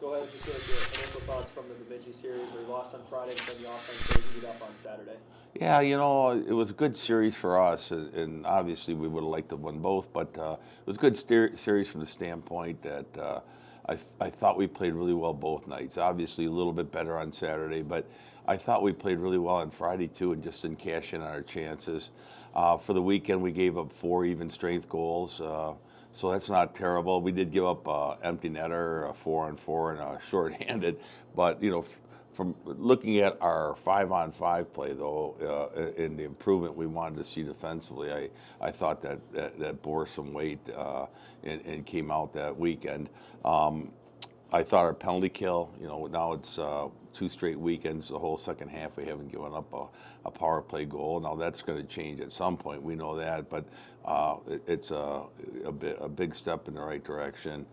Go ahead, just give us your initial thoughts from the Bemidji series where you lost on Friday and then the offense beat up on Saturday. Yeah, it was a good series for us, and obviously we would have liked to win both, but it was a good series from the standpoint that I thought we played really well both nights. Obviously a little bit better on Saturday, but I thought we played really well on Friday too and just didn't cash in on our chances. For the weekend, we gave up 4 even strength goals. So that's not terrible. We did give up empty netter, a 4-on-4, and a shorthanded. But from looking at our 5-on-5 play though, and the improvement we wanted to see defensively, I thought that bore some weight and came out that weekend. I thought our penalty kill, now it's 2 straight weekends. The whole second half we haven't given up a power play goal. Now that's going to change at some point. We know that, but it's a big step in the right direction.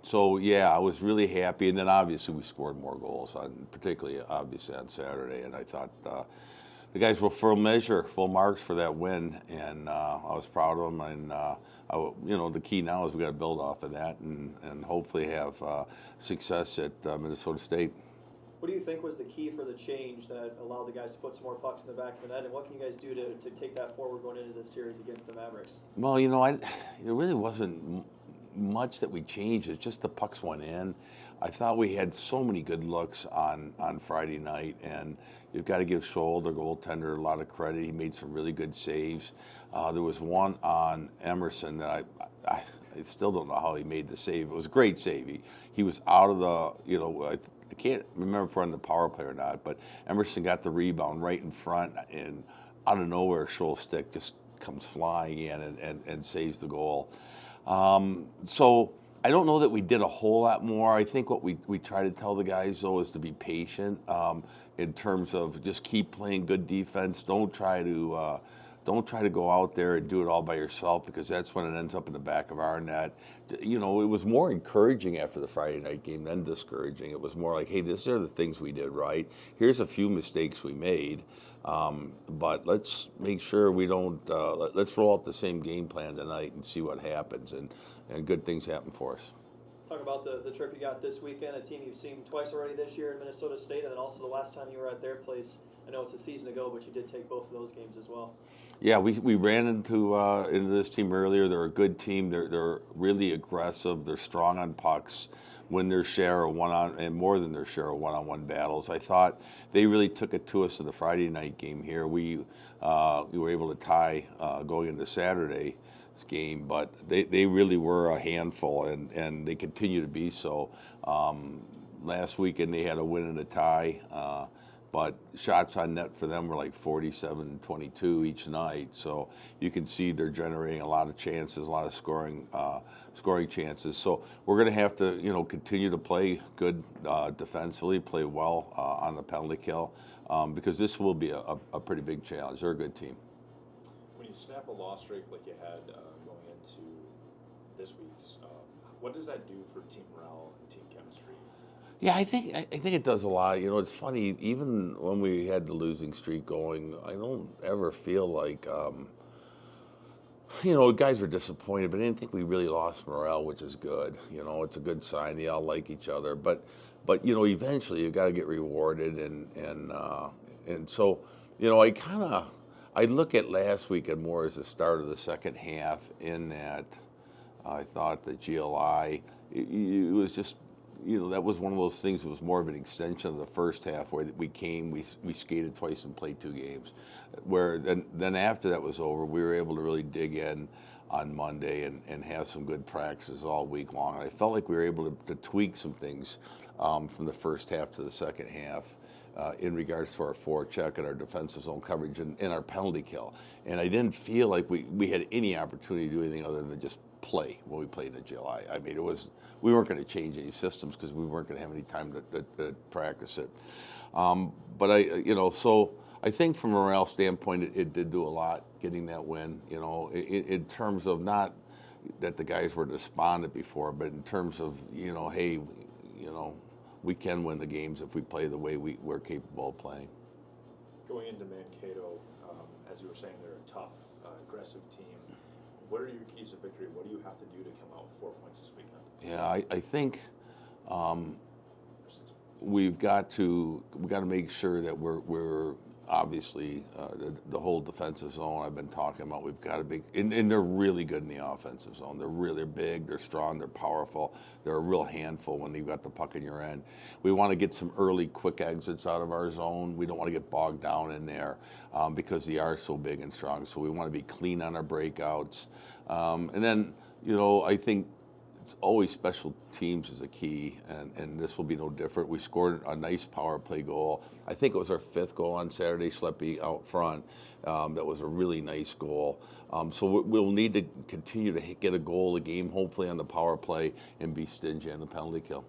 So yeah, I was really happy, and then obviously we scored more goals, particularly obviously on Saturday, and I thought the guys were full marks for that win, and I was proud of them. And the key now is we got to build off of that and hopefully have success at Minnesota State. What do you think was the key for the change that allowed the guys to put some more pucks in the back of the net, and what can you guys do to take that forward going into this series against the Mavericks? Well, it really wasn't much that we changed. It's just the pucks went in. I thought we had so many good looks on Friday night, and you've got to give Scholl, the goaltender, a lot of credit. He made some really good saves. There was one on Emerson that I still don't know how he made the save. It was a great save. He was out of the, I can't remember if we're on the power play or not, but Emerson got the rebound right in front, and out of nowhere, Scholl's stick just comes flying in and saves the goal. So I don't know that we did a whole lot more. I think what we try to tell the guys, though, is to be patient in terms of just keep playing good defense. Don't try to go out there and do it all by yourself, because that's when it ends up in the back of our net. It was more encouraging after the Friday night game than discouraging. It was more like, hey, these are the things we did right. Here's a few mistakes we made. But let's make sure we don't, let's roll out the same game plan tonight and see what happens, and good things happen for us. Talk about the trip you got this weekend, a team you've seen twice already this year in Minnesota State, and then also the last time you were at their place. I know it's a season ago, but you did take both of those games as well. Yeah, we ran into this team earlier. They're a good team. They're really aggressive. They're strong on pucks, win their share of and more than their share of one-on-one battles. I thought they really took it to us in the Friday night game here. We were able to tie going into Saturday's game, but they really were a handful, and they continue to be so. Last weekend they had a win and a tie. But shots on net for them were like 47-22 each night. So you can see they're generating a lot of chances, a lot of scoring chances. So we're going to have to, continue to play good defensively, play well on the penalty kill, because this will be a pretty big challenge. They're a good team. When you snap a loss streak like you had going into this week's, what does that do for team morale and team chemistry? Yeah, I think it does a lot. It's funny, even when we had the losing streak going, I don't ever feel like, guys were disappointed, but I didn't think we really lost morale, which is good. It's a good sign. They all like each other, but eventually you got to get rewarded, and so I look at last weekend more as the start of the second half, in that I thought that GLI, it was just. That was one of those things that was more of an extension of the first half, where we skated twice and played 2 games. Where then after that was over, we were able to really dig in on Monday and have some good practices all week long. And I felt like we were able to tweak some things from the first half to the second half in regards to our forecheck and our defensive zone coverage and our penalty kill. And I didn't feel like we had any opportunity to do anything other than just play when we played in July. I mean, we weren't going to change any systems because we weren't going to have any time to practice it. But so I think from a morale standpoint, it did do a lot getting that win. In terms of not that the guys were despondent before, but in terms of hey, we can win the games if we play the way we're capable of playing. Going into Mankato, as you were saying, they're a tough, aggressive team. What are your keys to victory? What do you have to do to come out with 4 points this weekend? Yeah, I think we've got to make sure that we're obviously the whole defensive zone I've been talking about. We've got to be, and they're really good in the offensive zone. They're big, they're strong, they're powerful. They're a real handful when you've got the puck in your end. We want to get some early quick exits out of our zone. We don't want to get bogged down in there because they are so big and strong. So we want to be clean on our breakouts, and then I think. It's always special teams is a key, and this will be no different. We scored a nice power play goal. I think it was our 5th goal on Saturday, Schleppe out front. That was a really nice goal. So we'll need to continue to get a goal a game, hopefully on the power play, and be stingy on the penalty kill.